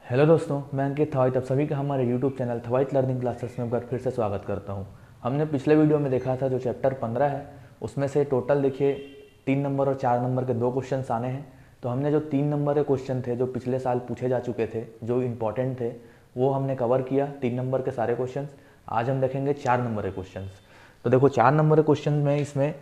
Hello दोस्तों, मैं अंकित थवाइट। आप सभी का हमारे यूट्यूब चैनल थवाइट लर्निंग क्लासेस में एक बार फिर से स्वागत करता हूं। हमने पिछले वीडियो में देखा था जो चैप्टर 15 है उसमें से टोटल देखिए 3 नंबर और 4 नंबर के 2 क्वेश्चन आने हैं। तो हमने जो 3 नंबर के क्वेश्चन थे जो पिछले साल पूछे जा चुके थे, जो इंपॉर्टेंट थे, वो हमने कवर किया 3 नंबर के सारे क्वेश्चन। आज हम देखेंगे 4 नंबर के क्वेश्चन। तो देखो 4 नंबर के क्वेश्चन में इसमें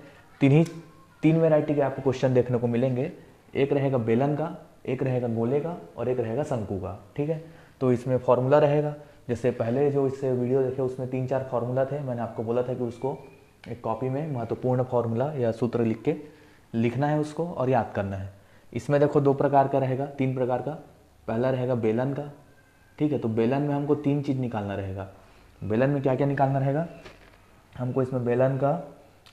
तीन वेराइटी के आपको क्वेश्चन देखने को मिलेंगे। एक रहेगा बेलन का, एक रहेगा गोले का और एक रहेगा शंकु का। ठीक है, तो इसमें फॉर्मूला रहेगा। जैसे पहले जो इससे वीडियो देखे उसमें 3-4 फार्मूला थे। मैंने आपको बोला था कि उसको एक कॉपी में महत्वपूर्ण फार्मूला या सूत्र लिख के लिखना है उसको और याद करना है। इसमें देखो 2 प्रकार का रहेगा, 3 प्रकार का। पहला रहेगा बेलन का। ठीक है, तो बेलन में हमको 3 चीज़ निकालना रहेगा। बेलन में क्या क्या निकालना रहेगा हमको? इसमें बेलन का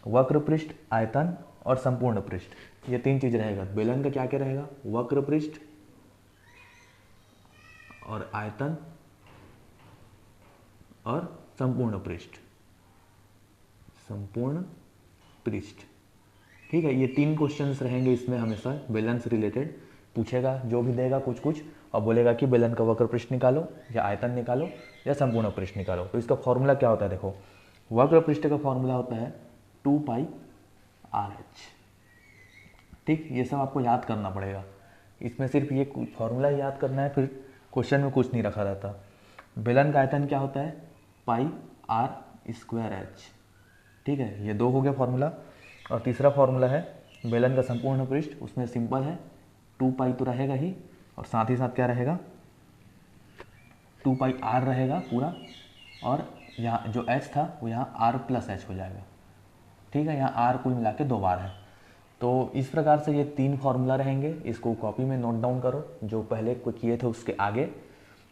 वक्र पृष्ठ, आयतन और संपूर्ण पृष्ठ, ये 3 चीज रहेगा। बेलन का क्या क्या रहेगा? वक्र पृष्ठ और आयतन और संपूर्ण पृष्ठ। संपूर्ण पृष्ठ, ठीक है। ये 3 क्वेश्चंस रहेंगे इसमें, हमेशा बेलन से रिलेटेड पूछेगा। जो भी देगा कुछ कुछ और बोलेगा कि बेलन का वक्र पृष्ठ निकालो या आयतन निकालो या संपूर्ण पृष्ठ निकालो। तो इसका फॉर्मूला क्या होता है? देखो, वक्र पृष्ठ का फॉर्मूला होता है 2πRh। ठीक, ये सब आपको याद करना पड़ेगा। इसमें सिर्फ ये फॉर्मूला ही याद करना है, फिर क्वेश्चन में कुछ नहीं रखा रहता। बेलन का आयतन क्या होता है? πr²h। ठीक है, ये 2 हो गया फॉर्मूला। और तीसरा फॉर्मूला है बेलन का संपूर्ण पृष्ठ। उसमें सिंपल है, 2π तो रहेगा ही और साथ ही साथ क्या रहेगा? 2πr रहेगा पूरा, और यहाँ जो h था वो यहाँ r+h हो जाएगा। ठीक है, यहाँ r कुल मिला के 2 बार है। तो इस प्रकार से ये 3 फार्मूला रहेंगे। इसको कॉपी में नोट डाउन करो, जो पहले को किए थे उसके आगे,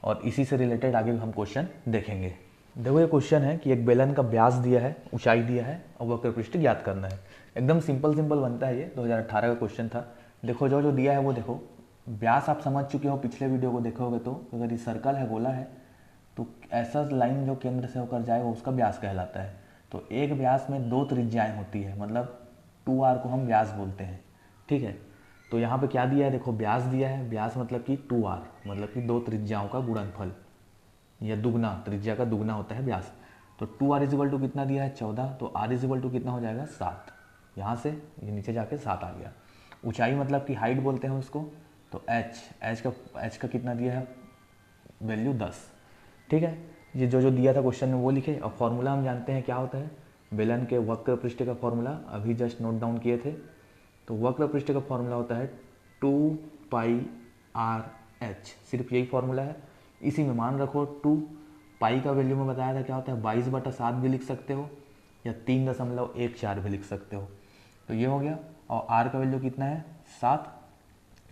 और इसी से रिलेटेड आगे हम क्वेश्चन देखेंगे। देखो, ये क्वेश्चन है कि एक बेलन का व्यास दिया है, ऊंचाई दिया है और वक्र पृष्ठ ज्ञात करना है। एकदम सिंपल बनता है। ये 2018 का क्वेश्चन था। देखो, जो जो दिया है वो देखो। व्यास आप समझ चुके हो, पिछले वीडियो को देखोगे तो अगर ये सर्कल है, गोला है, तो ऐसा लाइन जो केंद्र से होकर जाएगा उसका व्यास कहलाता है। तो एक व्यास में 2 त्रिज्याएं होती है, मतलब 2r को हम व्यास बोलते हैं। ठीक है, तो यहाँ पे क्या दिया है? देखो, व्यास दिया है। व्यास मतलब कि 2r, मतलब कि 2 त्रिज्याओं का गुणनफल या दुगना, त्रिज्या का दुगना होता है व्यास। तो 2r इजिवल टू कितना दिया है? 14। तो r इजिवल टू कितना हो जाएगा? 7। यहाँ से ये नीचे जाके 7 आ गया। ऊंचाई मतलब कि हाइट बोलते हैं उसको। तो h का कितना दिया है? वैल्यू 10। ठीक है, ये जो जो दिया था क्वेश्चन में वो लिखे। और फॉर्मूला हम जानते हैं क्या होता है। बेलन के वक्र पृष्ठ का फॉर्मूला अभी जस्ट नोट डाउन किए थे। तो वक्र पृष्ठ का फॉर्मूला होता है 2πRh। सिर्फ यही फॉर्मूला है। इसी में मान रखो 2 पाई का वैल्यू में बताया था क्या होता है? 22/7 भी लिख सकते हो या 3.14 भी लिख सकते हो। तो ये हो गया। और r का वैल्यू कितना है? 7।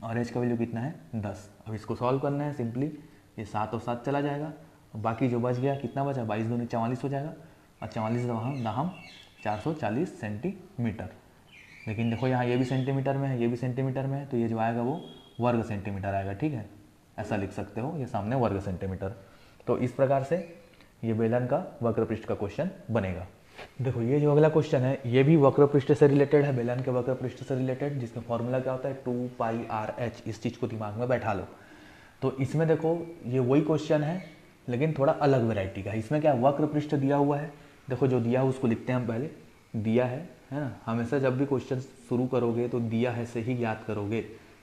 और h का वैल्यू कितना है? 10। अब इसको सॉल्व करना है सिंपली। ये 7 और 7 चला जाएगा, और बाकी जो बच गया कितना बचा? 22 दूनी 44 हो जाएगा, और 44 दाहम 440 सेंटीमीटर। लेकिन देखो, यहाँ ये भी सेंटीमीटर में है, ये भी सेंटीमीटर में है, तो ये जो आएगा वो वर्ग सेंटीमीटर आएगा। ठीक है, ऐसा लिख सकते हो, ये सामने वर्ग सेंटीमीटर। तो इस प्रकार से ये बेलन का वक्र पृष्ठ का क्वेश्चन बनेगा। देखो, ये जो अगला क्वेश्चन है ये भी वक्र पृष्ठ से रिलेटेड है, बेलन के वक्र पृष्ठ से रिलेटेड, जिसमें फॉर्मूला क्या होता है? 2πRh। इस चीज़ को दिमाग में बैठा लो। तो इसमें देखो, ये वही क्वेश्चन है लेकिन थोड़ा अलग वैरायटी का है। इसमें क्या वक्र पृष्ठ दिया हुआ है। देखो, जो दिया है उसको लिखते हैं हम पहले। दिया है ना, हमेशा जब भी क्वेश्चन शुरू करोगे तो दिया है से ही याद करोगे।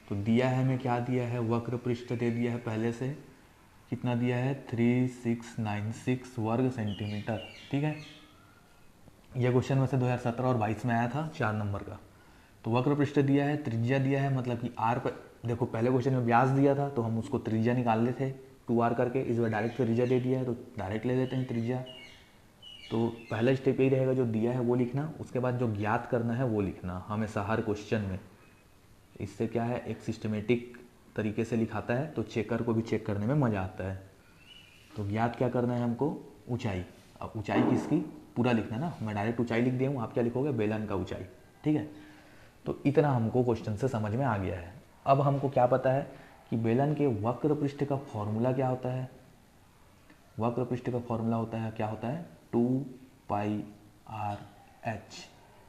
तो दिया है में क्या दिया है? वक्र पृष्ठ दे दिया है पहले से। कितना दिया है? 3696 वर्ग सेंटीमीटर। ठीक है, यह क्वेश्चन वैसे 2017 और 22 में आया था, 4 नंबर का। तो वक्र पृष्ठ दिया है, त्रिज्या दिया है, मतलब कि r पर। देखो, पहले क्वेश्चन में व्यास दिया था तो हम उसको त्रिज्या निकाल लेते थे 2r करके। इस बार डायरेक्ट त्रिज्या दे दिया है तो डायरेक्ट ले लेते हैं त्रिज्या। तो पहला स्टेप यही रहेगा, जो दिया है वो लिखना, उसके बाद जो ज्ञात करना है वो लिखना, हमेशा हर क्वेश्चन में। इससे क्या है, एक सिस्टमेटिक तरीके से लिखाता है तो चेकर को भी चेक करने में मज़ा आता है। तो ज्ञात क्या करना है हमको? ऊंचाई। अब ऊंचाई किसकी? पूरा लिखना ना, मैं डायरेक्ट ऊंचाई लिख दिया हूँ, आप क्या लिखोगे? बेलन का ऊंचाई। ठीक है, तो इतना हमको क्वेश्चन से समझ में आ गया है। अब हमको क्या पता है कि बेलन के वक्र पृष्ठ का फॉर्मूला क्या होता है? वक्र पृष्ठ का फॉर्मूला होता है, क्या होता है? 2πRh,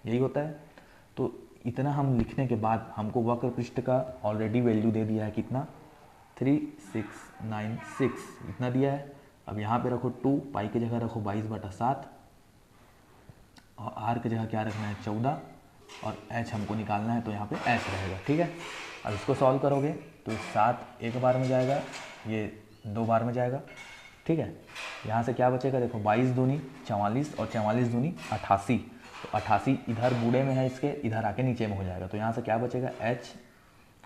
यही होता है। तो इतना हम लिखने के बाद हमको वक्र पृष्ठ का ऑलरेडी वैल्यू दे दिया है, कितना? 3696 इतना दिया है। अब यहाँ पे रखो 2, पाई की जगह रखो 22/7 और आर की जगह क्या रखना है 14 और एच हमको निकालना है तो यहाँ पे एच रहेगा। ठीक है, अब इसको सॉल्व करोगे तो 7 एक बार में जाएगा, ये 2 बार में जाएगा। ठीक है, यहाँ से क्या बचेगा देखो 22 दूनी 44 और 44 दूनी 88, तो 88 इधर बूढ़े में है इसके, इधर आके नीचे में हो जाएगा। तो यहाँ से क्या बचेगा एच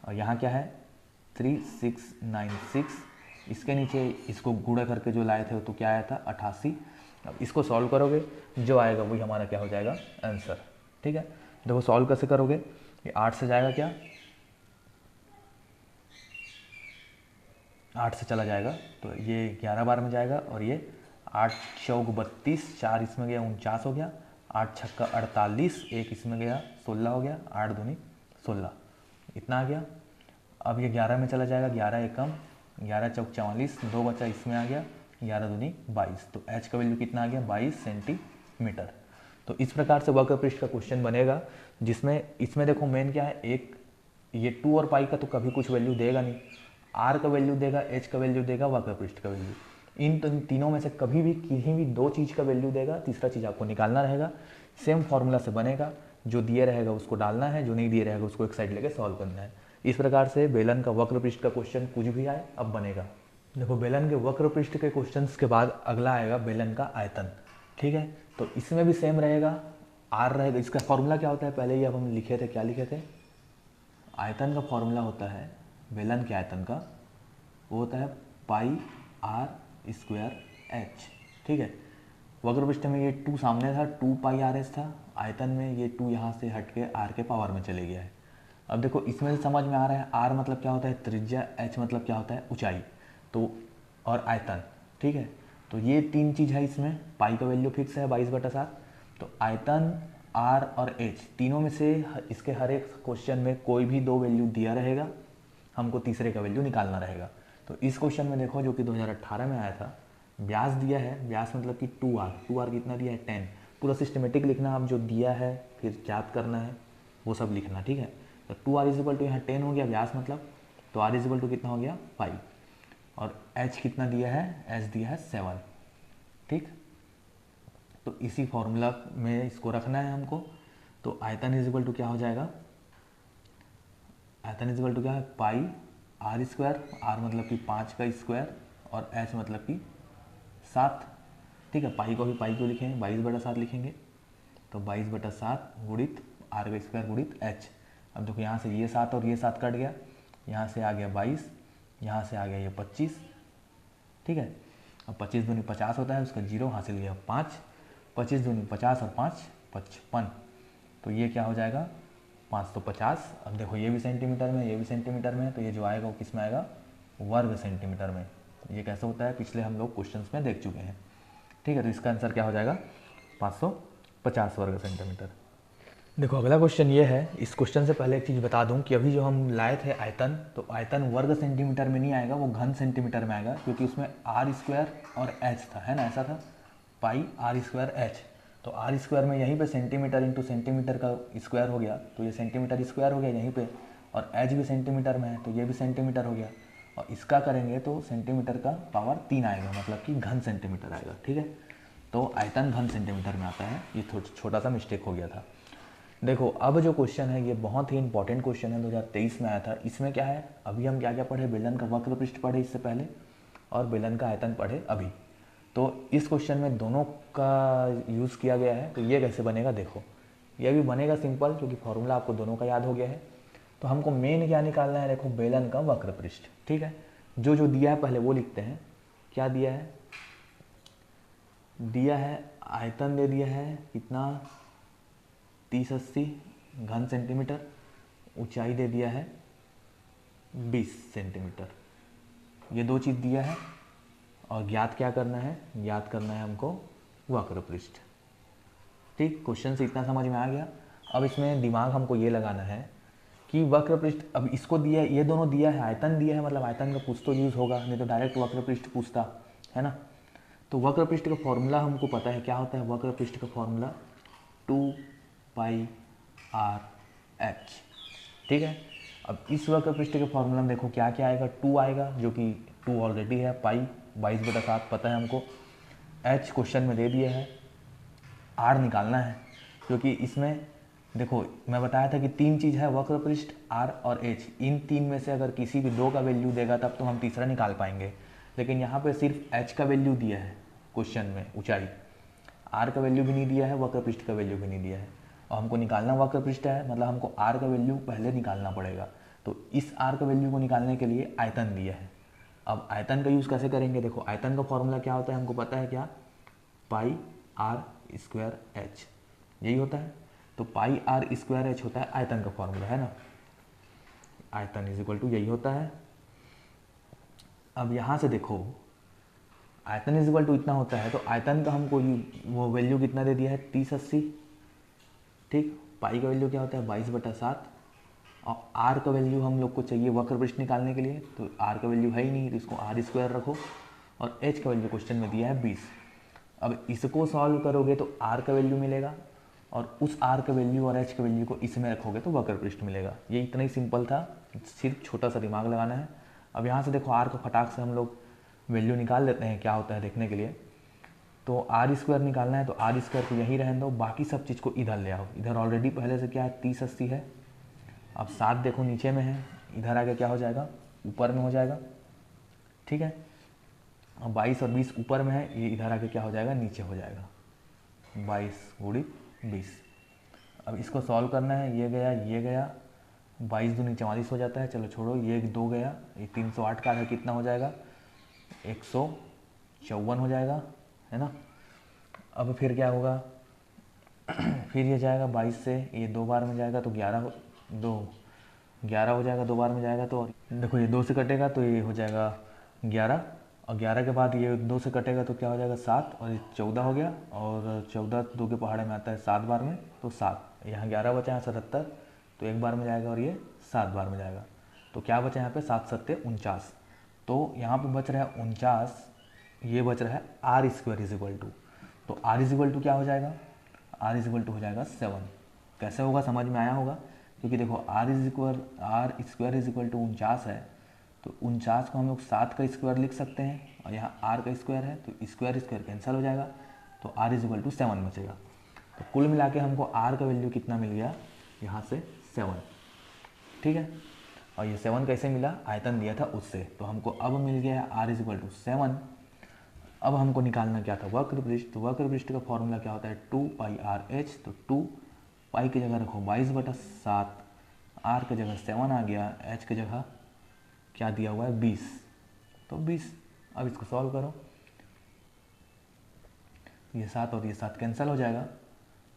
और यहाँ क्या है 3696, इसके नीचे इसको गुणा करके जो लाए थे तो क्या आया था 88। अब इसको सॉल्व करोगे जो आएगा वही हमारा क्या हो जाएगा आंसर। ठीक है, देखो सॉल्व कैसे करोगे, ये 8 से जाएगा क्या 8 से चला जाएगा तो ये 11 बार में जाएगा और ये 8 चौक 32, 4 इसमें गया 49 हो गया, 8 छक्का 48, 1 इसमें गया 16 हो गया, 8 दूनी 16 इतना आ गया। अब ये 11 में चला जाएगा, 11 एकम 11 चौक 44, 2 बचा इसमें आ गया, 11 दूनी 22, तो एच का वैल्यू कितना आ गया 22 सेंटीमीटर। तो इस प्रकार से वक्र पृष्ठ का क्वेश्चन बनेगा, जिसमें इसमें देखो मेन क्या है, एक ये 2 और पाई का तो कभी कुछ वैल्यू देगा नहीं, आर का वैल्यू देगा, एच का वैल्यू देगा, वक्र पृष्ठ का वैल्यू, इन तीनों में से कभी भी किसी भी 2 चीज़ का वैल्यू देगा, तीसरा चीज़ आपको निकालना रहेगा। सेम फॉर्मूला से बनेगा, जो दिए रहेगा उसको डालना है, जो नहीं दिए रहेगा उसको एक साइड लेके सॉल्व करना है। इस प्रकार से बेलन का वक्र पृष्ठ का क्वेश्चन कुछ भी आए अब बनेगा। देखो बेलन के वक्र पृष्ठ के क्वेश्चंस के बाद अगला आएगा बेलन का आयतन। ठीक है, तो इसमें भी सेम रहेगा, आर रहेगा। इसका फॉर्मूला क्या होता है पहले ही अब हम लिखे थे, क्या लिखे थे, आयतन का फॉर्मूला होता है बेलन के आयतन का, वो होता है पाई आर स्क्वायर एच। ठीक है, वक्र पृष्ठ में ये 2 सामने था, 2 पाई आर एच था, आयतन में ये 2 यहाँ से हट के आर के पावर में चले गया है। अब देखो इसमें से समझ में आ रहा है, आर मतलब क्या होता है त्रिज्या, एच मतलब क्या होता है ऊंचाई, तो और आयतन। ठीक है, तो ये 3 चीज़ है इसमें, पाई का वैल्यू फिक्स है 22/7, तो आयतन आर और एच तीनों में से इसके हर एक क्वेश्चन में कोई भी 2 वैल्यू दिया रहेगा, हमको तीसरे का वैल्यू निकालना रहेगा। तो इस क्वेश्चन में देखो जो कि 2018 में आया था, व्यास दिया है, व्यास मतलब कि 2r कितना दिया है 10, पूरा सिस्टमेटिक लिखना, अब जो दिया है फिर याद करना है वो सब लिखना। ठीक है, तो 2r इजिकल टू यहाँ 10 हो गया व्यास मतलब, तो r इजिकल टू कितना हो गया 5, और h कितना दिया है, h दिया है 7। ठीक, तो इसी फॉर्मूला में इसको रखना है हमको। तो आयतन इजिकल टू क्या हो जाएगा, आयतन इजिकल टू क्या है पाई आर स्क्वायर, आर मतलब कि 5 का स्क्वायर और एच मतलब कि 7। ठीक है, पाई को भी पाई क्यों लिखेंगे 22/7 लिखेंगे, तो 22/7 गुणित आर का स्क्वायर गुणित एच। अब देखो यहाँ से ये 7 और ये 7 कट गया, यहाँ से आ गया 22, यहाँ से आ गया ये 25। ठीक है, अब 25 दूनी 50 होता है, उसका 0 हासिल गया 5, 25 दूनी 50 और 5 55, तो ये क्या हो जाएगा 5 तो 50। अब देखो ये भी सेंटीमीटर में, ये भी सेंटीमीटर में, तो ये जो आएगा वो किस में आएगा वर्ग सेंटीमीटर में। ये कैसे होता है पिछले हम लोग क्वेश्चंस में देख चुके हैं। ठीक है, तो इसका आंसर क्या हो जाएगा 550 वर्ग सेंटीमीटर। देखो अगला क्वेश्चन ये है, इस क्वेश्चन से पहले एक चीज़ बता दूं कि अभी जो हम लाए थे आयतन, तो आयतन वर्ग सेंटीमीटर में नहीं आएगा, वो घन सेंटीमीटर में आएगा, क्योंकि उसमें आर स्क्वायर और एच था, है ना, ऐसा था पाई आर स्क्वायर एच। तो आर स्क्वायर में यहीं पे सेंटीमीटर इंटू सेंटीमीटर का स्क्वायर हो गया, तो ये सेंटीमीटर स्क्वायर हो गया यहीं पे, और एच भी सेंटीमीटर में है तो ये भी सेंटीमीटर हो गया, और इसका करेंगे तो सेंटीमीटर का पावर 3 आएगा, मतलब कि घन सेंटीमीटर आएगा। ठीक है, तो आयतन घन सेंटीमीटर में आता है, ये छोटा सा मिस्टेक हो गया था। देखो अब जो क्वेश्चन है ये बहुत ही इंपॉर्टेंट क्वेश्चन है, 2023 में आया था। इसमें क्या है, अभी हम क्या क्या पढ़े, बेलन का वक्र पृष्ठ पढ़े इससे पहले, और बेलन का आयतन पढ़े अभी। तो इस क्वेश्चन में दोनों का यूज़ किया गया है, तो ये कैसे बनेगा देखो, ये भी बनेगा सिंपल, क्योंकि फॉर्मूला आपको दोनों का याद हो गया है। तो हमको मेन क्या निकालना है, देखो बेलन का वक्र पृष्ठ। ठीक है, जो जो दिया है पहले वो लिखते हैं। क्या दिया है, दिया है आयतन दे दिया है कितना 3080 घन सेंटीमीटर, ऊंचाई दे दिया है 20 सेंटीमीटर, ये 2 चीज़ दिया है, और ज्ञात क्या करना है, ज्ञात करना है हमको वक्र पृष्ठ। ठीक, क्वेश्चन से इतना समझ में आ गया। अब इसमें दिमाग हमको ये लगाना है कि वक्र पृष्ठ, अब इसको दिया है, ये दोनों दिया है, आयतन दिया है, मतलब आयतन का कुछ तो यूज़ होगा, नहीं तो डायरेक्ट वक्र पृष्ठ पूछता है ना। तो वक्र पृष्ठ का फॉर्मूला हमको पता है, क्या होता है वक्र पृष्ठ का फॉर्मूला 2 पाई आर एच। ठीक है, अब इस वक्र पृष्ठ के फॉर्मूला में देखो क्या क्या आएगा, 2 आएगा जो कि 2 ऑलरेडी है, पाई 22/7 पता है हमको, h क्वेश्चन में दे दिया है, r निकालना है क्योंकि इसमें देखो मैं बताया था कि 3 चीज़ है, वक्र पृष्ठ, r और h, इन 3 में से अगर किसी भी 2 का वैल्यू देगा तब तो हम तीसरा निकाल पाएंगे, लेकिन यहाँ पे सिर्फ h का वैल्यू दिया है क्वेश्चन में, ऊंचाई, r का वैल्यू भी नहीं दिया है, वक्र पृष्ठ का वैल्यू भी नहीं दिया है, और हमको निकालना वक्र पृष्ठ है, मतलब हमको r का वैल्यू पहले निकालना पड़ेगा। तो इस r का वैल्यू को निकालने के लिए आयतन दिया है। अब आयतन का यूज़ कैसे करेंगे, देखो आयतन का फॉर्मूला क्या होता है हमको पता है, क्या, पाई r स्क्वायर h, यही होता है। तो पाई r स्क्वायर h होता है आयतन का फॉर्मूला, है ना, आयतन इज इक्वल टू यही होता है। अब यहाँ से देखो आयतन इज इक्वल टू इतना होता है, तो आयतन का हमको वो वैल्यू कितना दे दिया है, 30/80, ठीक। पाई का वैल्यू क्या होता है, 22/7, और r का वैल्यू हम लोग को चाहिए वक्र पृष्ठ निकालने के लिए, तो r का वैल्यू है ही नहीं तो इसको r स्क्वायर रखो, और h का वैल्यू क्वेश्चन में दिया है 20। अब इसको सॉल्व करोगे तो r का वैल्यू मिलेगा, और उस r का वैल्यू और h का वैल्यू को इसमें रखोगे तो वक्र पृष्ठ मिलेगा। ये इतना ही सिंपल था, सिर्फ छोटा सा दिमाग लगाना है। अब यहाँ से देखो r को फटाक से हम लोग वैल्यू निकाल लेते हैं क्या होता है देखने के लिए। तो r स्क्वायर निकालना है तो r स्क्वायर को यहीं रहने दो, बाकी सब चीज़ को इधर ले आओ। इधर ऑलरेडी पहले से क्या है, 30/80 है। अब 7 देखो नीचे में है, इधर आके क्या हो जाएगा, ऊपर में हो जाएगा, ठीक है। अब 22 और 20 ऊपर में है, ये इधर आके क्या हो जाएगा, नीचे हो जाएगा, 22 गुणित 20। अब इसको सॉल्व करना है, ये गया 22 दूनी 44 हो जाता है, चलो छोड़ो, ये 2 गया, ये 308 का आधा कितना हो जाएगा, 154 हो जाएगा, है ना। अब फिर क्या होगा, फिर ये जाएगा 22 से, ये 2 बार में जाएगा तो 11 हो जाएगा, 2 बार में जाएगा तो देखो ये 2 से कटेगा तो ये हो जाएगा 11, और 11 के बाद ये 2 से कटेगा तो क्या हो जाएगा 7, और ये 14 हो गया, और 14 2 के पहाड़े में आता है 7 बार में तो 7, यहाँ 11 बचा है 77, तो 1 बार में जाएगा और ये 7 बार में जाएगा, तो क्या बचा यहाँ पे 7 7 49, तो यहाँ पे बच रहा है 49, ये बच रहा है r square is equal to, तो r इज इक्वल टू क्या हो जाएगा, r इज इक्वल टू हो जाएगा 7। कैसे होगा समझ में आया होगा, क्योंकि देखो r square is equal to 49 है, तो 49 को हम लोग 7 का स्क्वायर लिख सकते हैं, और यहाँ r का स्क्वायर है तो स्क्वायर कैंसिल हो जाएगा, तो r इज इक्वल टू 7 बचेगा। तो कुल मिला के हमको r का वैल्यू कितना मिल गया, यहाँ से 7, ठीक है। और ये 7 कैसे मिला, आयतन दिया था उससे, तो हमको अब मिल गया r इज इक्वल टू 7। अब हमको निकालना क्या था, वक्र पृष्ठ। तो वक्र पृष्ठ का फॉर्मूला क्या होता है, 2 पाई r h, तो 2 पाई की जगह रखो 22/7, r की जगह 7 आ गया, h की जगह क्या दिया हुआ है 20, तो 20। अब इसको सॉल्व करो, ये 7 और ये 7 कैंसिल हो जाएगा,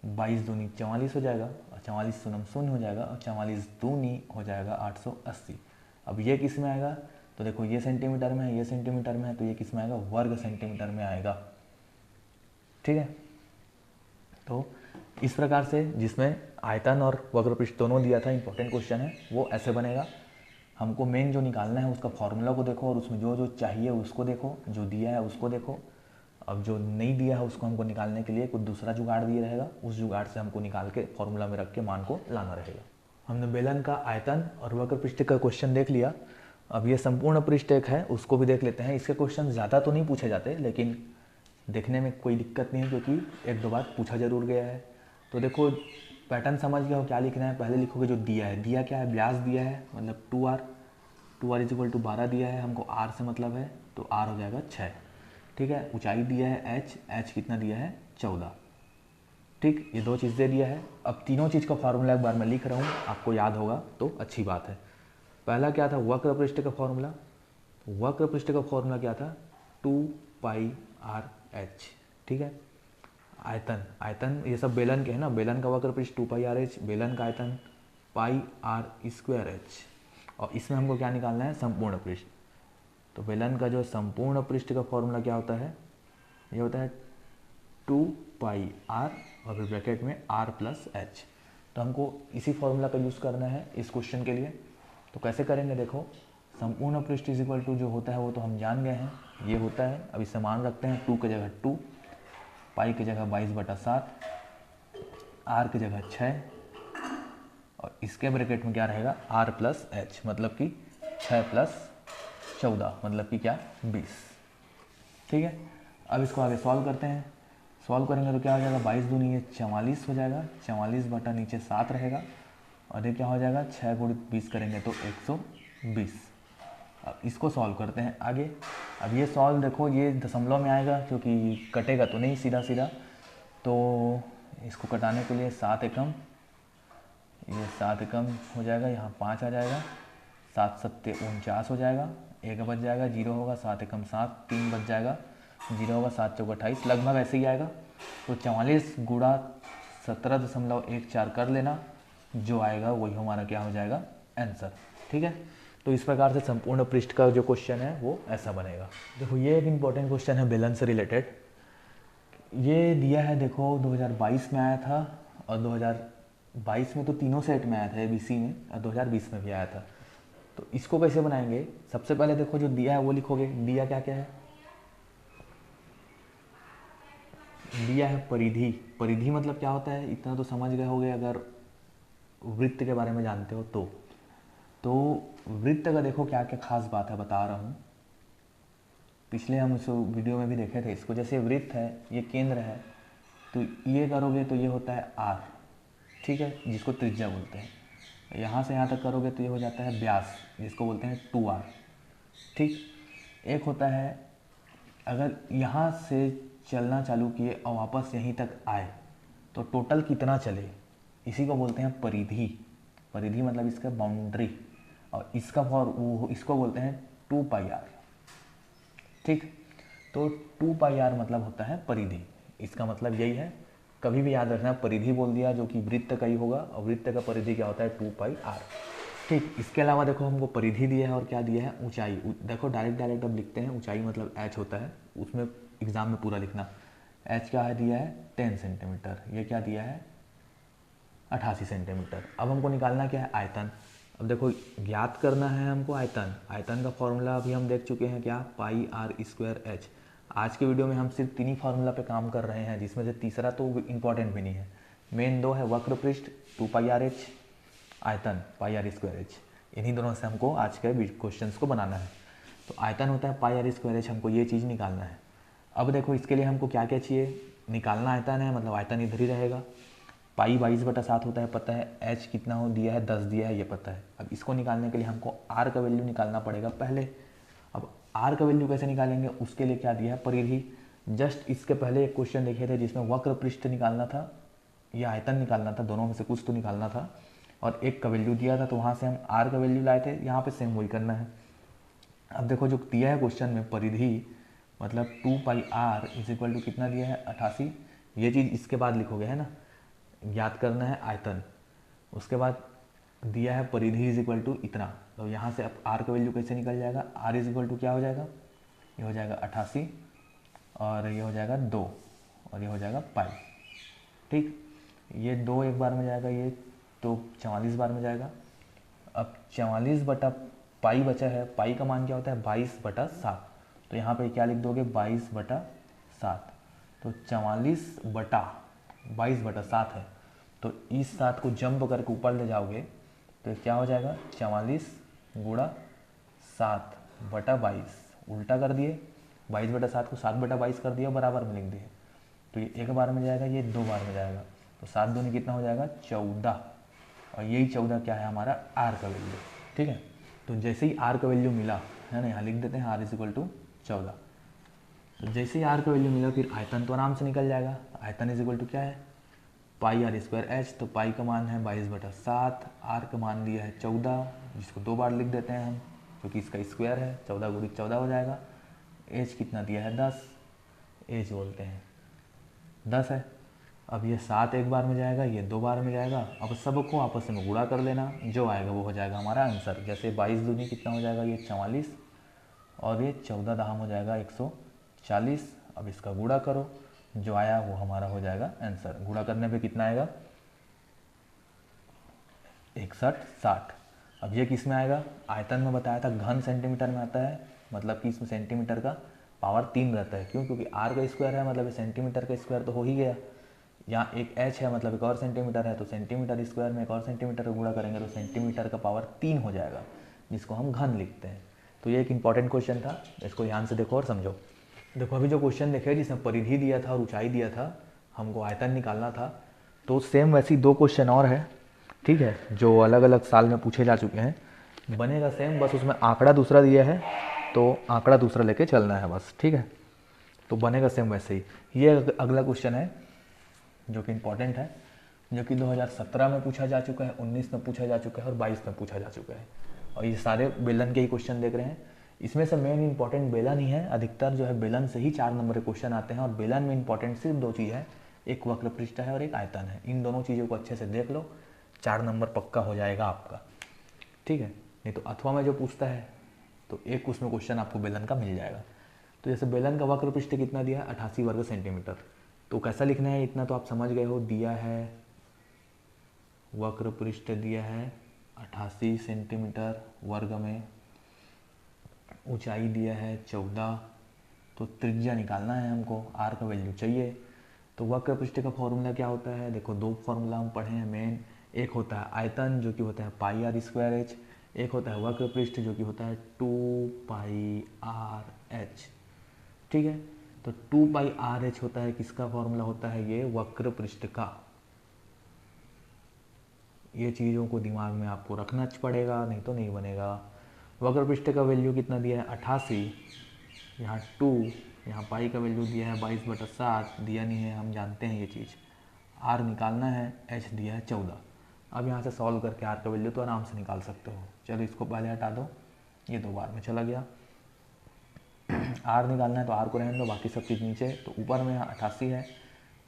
22 दूनी 44 हो जाएगा, और 44 सुनम 0 हो जाएगा, और 44 दूनी हो जाएगा 880। अब ये किस में आएगा, तो देखो ये सेंटीमीटर में है, ये सेंटीमीटर में है, तो ये किस में आएगा, वर्ग सेंटीमीटर में आएगा, ठीक है। तो इस प्रकार से जिसमें आयतन और वक्र पृष्ठ दोनों दिया था, इंपॉर्टेंट क्वेश्चन है, वो ऐसे बनेगा। हमको मेन जो निकालना है उसका फॉर्मूला को देखो, और उसमें जो जो चाहिए उसको देखो, जो दिया है उसको देखो। अब जो नहीं दिया है उसको हमको निकालने के लिए कुछ दूसरा जुगाड़ दिया रहेगा, उस जुगाड़ से हमको निकाल के फॉर्मूला में रख के मान को लाना रहेगा। हमने बेलन का आयतन और वक्र पृष्ठ का क्वेश्चन देख लिया। अब ये संपूर्ण पृष्ठ एक है, उसको भी देख लेते हैं। इसके क्वेश्चन ज़्यादा तो नहीं पूछे जाते, लेकिन देखने में कोई दिक्कत नहीं है, क्योंकि 1-2 बार पूछा जरूर गया है। तो देखो पैटर्न समझ गए हो क्या लिखना है। पहले लिखोगे जो दिया है, दिया क्या है, व्यास दिया है, मतलब 2r इज इक्वल टू 12 दिया है, हमको r से मतलब है, तो r हो जाएगा 6, ठीक है। ऊंचाई दिया है h कितना दिया है 14, ठीक। ये 2 चीज़ दे दिया है। अब तीनों चीज़ का फार्मूला एक बार मैं लिख रहा हूँ, आपको याद होगा तो अच्छी बात है। पहला क्या था, वक्र पृष्ठ का फॉर्मूला। तो वक्र पृष्ठ का फॉर्मूला क्या था, 2 पाई r h, ठीक है। आयतन ये सब बेलन के है ना, बेलन का वक्र पृष्ठ 2 पाई r h, बेलन का आयतन पाई r स्क्वायर h, और इसमें हमको क्या निकालना है, संपूर्ण पृष्ठ। तो बेलन का जो संपूर्ण पृष्ठ का फॉर्मूला क्या होता है, ये होता है 2 पाई r और फिर ब्रैकेट में r प्लस h। तो हमको इसी फॉर्मूला का यूज़ करना है इस क्वेश्चन के लिए। तो कैसे करेंगे, देखो संपूर्ण पृष्ठ इज इक्वल टू जो होता है वो तो हम जान गए हैं, ये होता है। अब इससे मान रखते हैं, 2 की जगह 2, पाई की जगह 22/7, r की जगह 6, और इसके ब्रैकेट में क्या रहेगा r प्लस एच, मतलब कि 6 प्लस 14 मतलब कि क्या 20। ठीक है, अब इसको आगे सॉल्व करते हैं। सॉल्व करेंगे तो क्या हो जाएगा, 22 दूनी ये 44 हो जाएगा, 44 बटा नीचे 7 रहेगा, और ये क्या हो जाएगा 6 गुणित 20 करेंगे तो 120। अब इसको सॉल्व करते हैं आगे। अब ये सॉल्व देखो ये दशमलव में आएगा क्योंकि कटेगा तो नहीं सीधा सीधा, तो इसको कटाने के लिए 7 एकम, ये 7 एकम हो जाएगा, यहाँ 5 आ जाएगा, 7 सत्ते 49 हो जाएगा, एक बच जाएगा, जीरो होगा, 7 एकम 7, 3 बच जाएगा, जीरो होगा, 7 चौक 28, लगभग ऐसे ही आएगा। तो 44 गुणा 17.14 कर लेना, जो आएगा वही हमारा क्या हो जाएगा आंसर। ठीक है, तो इस प्रकार से संपूर्ण पृष्ठ का जो क्वेश्चन है वो ऐसा बनेगा। देखो ये एक इम्पॉर्टेंट क्वेश्चन है बेलन से रिलेटेड, ये दिया है, देखो 2022 में आया था, और 2022 में तो तीनों सेट में आया था ABC में, और 2020 में भी आया था। तो इसको कैसे बनाएंगे, सबसे पहले देखो जो दिया है वो लिखोगे। दिया क्या क्या है, दिया है परिधि। परिधि मतलब क्या होता है, इतना तो समझ गए होगे अगर वृत्त के बारे में जानते हो तो वृत्त का देखो क्या क्या खास बात है बता रहा हूँ, पिछले हम उस वीडियो में भी देखे थे इसको। जैसे वृत्त है, ये केंद्र है, तो ये करोगे तो ये होता है r, ठीक है, जिसको त्रिज्या बोलते हैं। यहाँ से यहाँ तक करोगे तो ये हो जाता है व्यास, जिसको बोलते हैं 2r। ठीक, एक होता है अगर यहाँ से चलना चालू किए और वापस यहीं तक आए तो टोटल कितना चले, इसी को बोलते हैं परिधि। परिधि मतलब इसका बाउंड्री, और इसका इसको बोलते हैं 2πr। ठीक, तो 2πr मतलब होता है परिधि, इसका मतलब यही है। कभी भी याद रखना, परिधि बोल दिया जो कि वृत्त का ही होगा, और वृत्त का परिधि क्या होता है 2πr। ठीक, इसके अलावा देखो हमको परिधि दिया है और क्या दिया है ऊंचाई। देखो डायरेक्ट अब लिखते हैं, ऊंचाई मतलब h होता है, उसमें एग्जाम में पूरा लिखना। h क्या है दिया है 10 सेंटीमीटर, ये क्या दिया है 88 सेंटीमीटर। अब हमको निकालना क्या है आयतन। अब देखो ज्ञात करना है हमको आयतन। आयतन का फॉर्मूला अभी हम देख चुके हैं, क्या पाई आर स्क्वायर एच। आज के वीडियो में हम सिर्फ 3 ही फार्मूला पे काम कर रहे हैं, जिसमें से तीसरा तो इम्पॉर्टेंट भी नहीं है। मेन 2 है वक्र पृष्ठ 2πr/h, आयतन पाई आर स्क्वायर एच। इन्हीं दोनों से हमको आज के क्वेश्चन को बनाना है। तो आयतन होता है पाई आर स्क्वायर एच, हमको ये चीज़ निकालना है। अब देखो इसके लिए हमको क्या क्या चाहिए, निकालना आयतन है, मतलब आयतन इधर ही रहेगा। पाई 22/7 होता है पता है, एच कितना हो दिया है 10 दिया है ये पता है। अब इसको निकालने के लिए हमको आर का वैल्यू निकालना पड़ेगा पहले। अब आर का वैल्यू कैसे निकालेंगे, उसके लिए क्या दिया है परिधि। जस्ट इसके पहले एक क्वेश्चन देखे थे जिसमें वक्र पृष्ठ निकालना था या आयतन निकालना था, दोनों में से कुछ तो निकालना था, और एक का वैल्यू दिया था, तो वहाँ से हम आर का वैल्यू लाए थे। यहाँ पे सेम वही करना है। अब देखो जो दिया है क्वेश्चन में परिधि मतलब 2πr = कितना दिया है 88। ये चीज़ इसके बाद लिखोगे है ना, ज्ञात करना है आयतन। उसके बाद दिया है परिधि इतना, तो यहाँ से अब आर का वैल्यू कैसे निकल जाएगा, आर क्या हो जाएगा, ये हो जाएगा 88, और ये हो जाएगा 2, और ये हो जाएगा पाई। ठीक, ये 2 एक बार में जाएगा, ये तो 44 बार में जाएगा। अब 44 बटा पाई बचा है, पाई का मान क्या होता है 22/7, तो यहाँ पे क्या लिख दोगे 22/7, तो 44/22/7 है। तो इस 7 को जंप करके ऊपर ले जाओगे तो क्या हो जाएगा 44 गुणा 7/22, उल्टा कर दिए, 22/7 को 7/22 कर दिया, बराबर में लिख दिए। तो ये एक बार में जाएगा, ये 2 बार में जाएगा, तो 7 दूनी कितना हो जाएगा 14, और यही 14 क्या है हमारा आर का वैल्यू। ठीक है, तो जैसे ही आर का वैल्यू मिला है ना, यहाँ लिख देते हैं आर = 14। तो जैसे ही आर का वैल्यू मिला फिर आयतन तो आराम से निकल जाएगा। आयतन = क्या है पाई आर स्क्वायर एच, तो पाई का मान है 22/7, आर का मान दिया है 14, जिसको 2 बार लिख देते हैं हम क्योंकि इसका स्क्वायर है, 14 × 14 हो जाएगा। एच कितना दिया है 10, एच बोलते हैं 10 है। अब ये 7 एक बार में जाएगा, ये 2 बार में जाएगा। अब सबको आपस में गुणा कर लेना, जो आएगा वो हो जाएगा हमारा आंसर। जैसे 22 दूनी कितना हो जाएगा ये 44, और ये 14 दहाम हो जाएगा 140। अब इसका गुणा करो, जो आया वो हमारा हो जाएगा आंसर। गुणा करने पे कितना आएगा 61 60। अब ये किस में आएगा, आयतन में बताया था घन सेंटीमीटर में आता है, मतलब कि इसमें सेंटीमीटर का पावर 3 रहता है। क्यों, क्योंकि आर का स्क्वायर है, मतलब सेंटीमीटर का स्क्वायर तो हो ही गया। यहाँ एक h है मतलब एक और सेंटीमीटर है, तो सेंटीमीटर स्क्वायर में एक और सेंटीमीटर का गुणा करेंगे तो सेंटीमीटर का पावर 3 हो जाएगा, जिसको हम घन लिखते हैं। तो ये एक इंपॉर्टेंट क्वेश्चन था, इसको ध्यान से देखो और समझो। देखो अभी जो क्वेश्चन देखे जिसमें परिधि दिया था और ऊंचाई दिया था, हमको आयतन निकालना था, तो सेम वैसी 2 क्वेश्चन और है, ठीक है, जो अलग अलग साल में पूछे जा चुके हैं। बनेगा सेम, बस उसमें आंकड़ा दूसरा दिया है तो आंकड़ा दूसरा लेके चलना है बस, ठीक है। तो बनेगा सेम वैसे ही। ये अगला क्वेश्चन है जो कि इम्पोर्टेंट है, जो कि 2017 में पूछा जा चुका है, 19 में पूछा जा चुका है और 22 में पूछा जा चुका है। और ये सारे बेलन के ही क्वेश्चन देख रहे हैं। इसमें से मेन इंपॉर्टेंट बेलन ही है, अधिकतर जो है बेलन से ही 4 नंबर के क्वेश्चन आते हैं। और बेलन में इंपॉर्टेंट सिर्फ 2 चीज़ है, एक वक्र पृष्ठ है और एक आयतन है। इन दोनों चीज़ों को अच्छे से देख लो, 4 नंबर पक्का हो जाएगा आपका, ठीक है। नहीं तो अथवा में जो पूछता है तो एक उसमें क्वेश्चन आपको बेलन का मिल जाएगा। तो जैसे बेलन का वक्र पृष्ठ कितना दिया है, 88 वर्ग सेंटीमीटर। तो कैसा लिखना है, इतना तो आप समझ गए हो, दिया है वक्र पृष्ठ दिया है 88 सेंटीमीटर वर्ग में, ऊंचाई दिया है 14, तो त्रिज्या निकालना है हमको, आर का वैल्यू चाहिए। तो वक्र पृष्ठ का फॉर्मूला क्या होता है, देखो 2 फॉर्मूला हम पढ़े हैं मेन। एक होता है आयतन जो कि होता है पाई आर स्क्वायर एच, एक होता है वक्र पृष्ठ जो कि होता है 2 पाई आर एच, ठीक है। तो 2 पाई आर एच होता है, किसका फॉर्मूला होता है, ये वक्र पृष्ठ का। ये चीज़ों को दिमाग में आपको रखना पड़ेगा, नहीं तो नहीं बनेगा। वक्र पृष्ठ का वैल्यू कितना दिया है 88, यहाँ 2, यहाँ पाई का वैल्यू दिया है 22/7, दिया नहीं है, हम जानते हैं ये चीज़। आर निकालना है, एच दिया है 14। अब यहाँ से सॉल्व करके आर का वैल्यू तो आराम से निकाल सकते हो। चलो इसको पहले हटा दो, ये 2 बार में चला गया। आर निकालना है तो आर को रहने दो, बाकी सब चीज़ नीचे। तो ऊपर में यहाँ 88 है,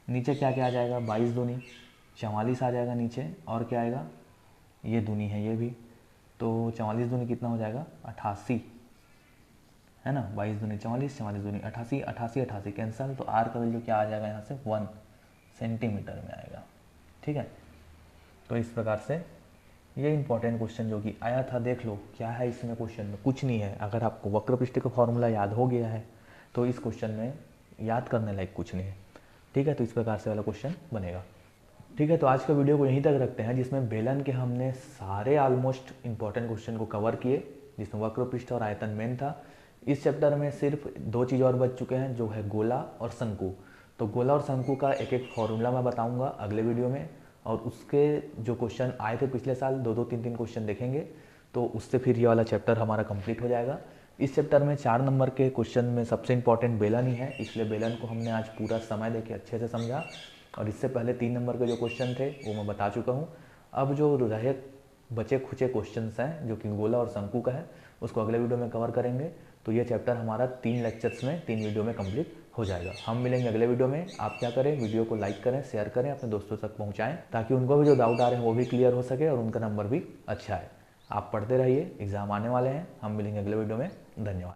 नीचे क्या क्या आ जाएगा, 22 दूनी 44 आ जाएगा नीचे, और क्या आएगा, ये दूनी है ये भी, तो 44 दूनी कितना हो जाएगा 88, है ना। 22 दूनी 44, 44 दूनी 88, 88 88 कैंसिल। तो आर का वैल्यू क्या आ जाएगा यहाँ से 1 सेंटीमीटर में आएगा, ठीक है। तो इस प्रकार से ये इंपॉर्टेंट क्वेश्चन जो कि आया था, देख लो क्या है इसमें क्वेश्चन में, कुछ नहीं है। अगर आपको वक्र पृष्ठ का फॉर्मूला याद हो गया है तो इस क्वेश्चन में याद करने लायक कुछ नहीं है, ठीक है। तो इस प्रकार से वाला क्वेश्चन बनेगा, ठीक है। तो आज का वीडियो को यहीं तक रखते हैं, जिसमें बेलन के हमने सारे ऑलमोस्ट इंपॉर्टेंट क्वेश्चन को कवर किए, जिसमें वक्र पृष्ठ और आयतन मेन था। इस चैप्टर में सिर्फ 2 चीज़ और बच चुके हैं, जो है गोला और शंकु। तो गोला और शंकु का एक एक फॉर्मूला मैं बताऊंगा अगले वीडियो में, और उसके जो क्वेश्चन आए थे पिछले साल 2-2 3-3 क्वेश्चन देखेंगे, तो उससे फिर ये वाला चैप्टर हमारा कंप्लीट हो जाएगा। इस चैप्टर में 4 नंबर के क्वेश्चन में सबसे इंपॉर्टेंट बेलन ही है, इसलिए बेलन को हमने आज पूरा समय देके अच्छे से समझा। और इससे पहले 3 नंबर के जो क्वेश्चन थे वो मैं बता चुका हूँ। अब जो रहे बचे खुचे क्वेश्चंस हैं जो कि गोला और शंकु का है, उसको अगले वीडियो में कवर करेंगे। तो ये चैप्टर हमारा 3 लेक्चर्स में 3 वीडियो में कंप्लीट हो जाएगा। हम मिलेंगे अगले वीडियो में। आप क्या करें, वीडियो को लाइक करें, शेयर करें, अपने दोस्तों तक पहुंचाएं, ताकि उनको भी जो डाउट आ रहे हैं वो भी क्लियर हो सके और उनका नंबर भी अच्छा है। आप पढ़ते रहिए, एग्जाम आने वाले हैं। हम मिलेंगे अगले वीडियो में। धन्यवाद।